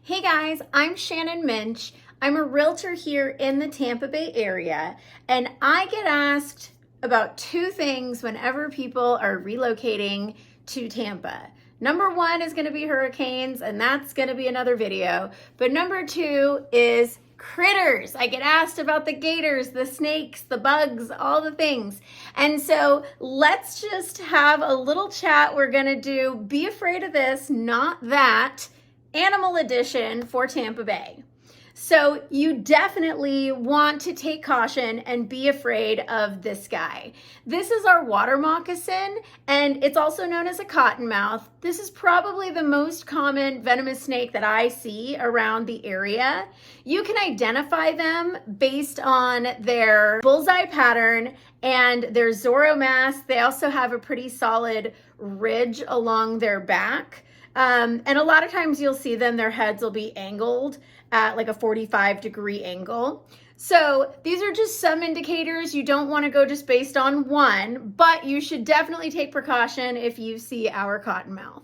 Hey guys, I'm Shannon Minch. I'm a realtor here in the Tampa Bay area, and I get asked about two things whenever people are relocating to Tampa. Number one is going to be hurricanes, and that's going to be another video. But number two is critters. I get asked about the gators, the snakes, the bugs, all the things. And so let's just have a little chat. We're going to do Be Afraid of This, Not That, Animal Edition for Tampa Bay. So you definitely want to take caution and be afraid of this guy. This is our water moccasin, and it's also known as a cottonmouth. This is probably the most common venomous snake that I see around the area. You can identify them based on their bullseye pattern and their zoromask. They also have a pretty solid ridge along their back. And a lot of times you'll see them, their heads will be angled at like a 45-degree angle. So these are just some indicators. You don't want to go just based on one, but you should definitely take precaution if you see our cottonmouth.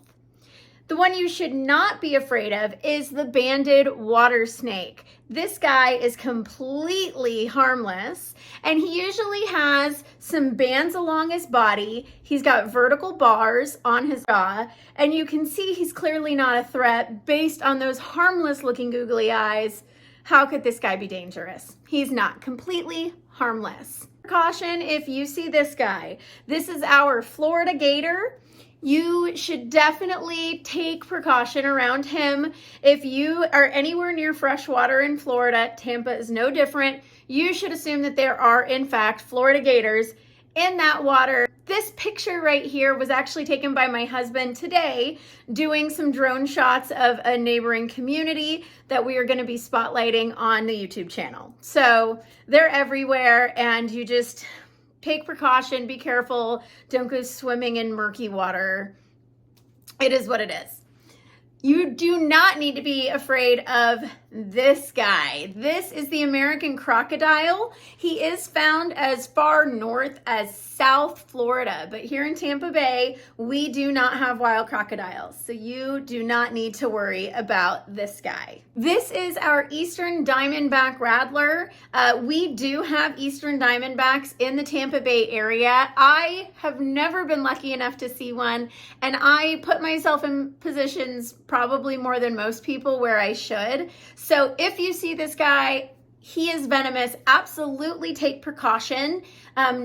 The one you should not be afraid of is the banded water snake. This guy is completely harmless, and he usually has some bands along his body. He's got vertical bars on his jaw, and you can see he's clearly not a threat based on those harmless looking googly eyes. How could this guy be dangerous? He's not. Completely harmless. Caution if you see this guy. This is our Florida gator. You should definitely take precaution around him. If you are anywhere near fresh water in Florida, Tampa is no different. You should assume that there are, in fact, Florida gators in that water. This picture right here was actually taken by my husband today, doing some drone shots of a neighboring community that we are going to be spotlighting on the YouTube channel. So they're everywhere, and you just take precaution, be careful, don't go swimming in murky water. It is what it is. You do not need to be afraid of this guy. This is the American crocodile. He is found as far north as South Florida, but here in Tampa Bay, we do not have wild crocodiles, so you do not need to worry about this guy. This is our Eastern Diamondback Rattler. We do have Eastern Diamondbacks in the Tampa Bay area. I have never been lucky enough to see one, and I put myself in positions probably more than most people where I should. So if you see this guy, he is venomous. Absolutely take precaution.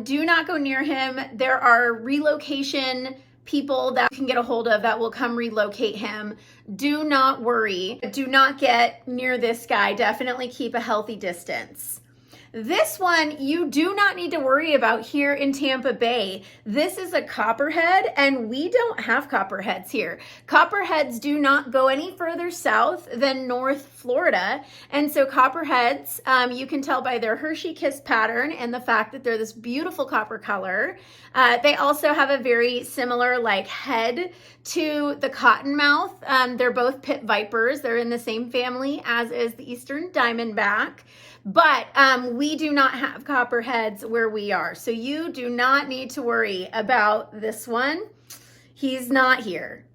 Do not go near him. There are relocation people that you can get a hold of that will come relocate him. Do not worry. Do not get near this guy. Definitely keep a healthy distance. This one you do not need to worry about here in Tampa Bay. This is a copperhead, and we don't have copperheads here. Copperheads do not go any further south than North Florida, and so copperheads, you can tell by their Hershey kiss pattern and the fact that they're this beautiful copper color. They also have a very similar like head to the cottonmouth. They're both pit vipers. They're in the same family as is the Eastern Diamondback. But we do not have copperheads where we are. So you do not need to worry about this one. He's not here.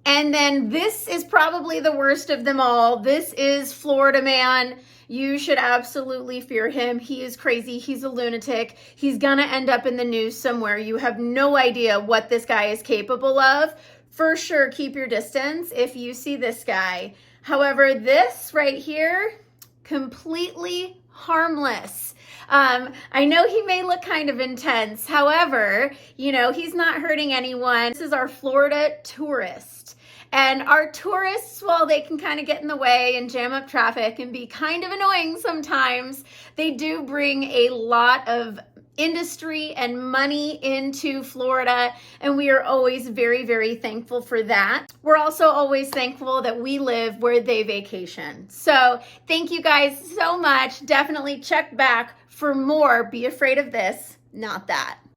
And then this is probably the worst of them all. This is Florida Man. You should absolutely fear him. He is crazy. He's a lunatic. He's gonna end up in the news somewhere. You have no idea what this guy is capable of. For sure, keep your distance if you see this guy. However, this right here, completely harmless. I know he may look kind of intense. However, you know, he's not hurting anyone. This is our Florida tourist. And our tourists, while they can kind of get in the way and jam up traffic and be kind of annoying sometimes, they do bring a lot of industry and money into Florida, and we are always very, very thankful for that. We're also always thankful that we live where they vacation. So thank you guys so much. Definitely check back for more Be Afraid of This, Not That.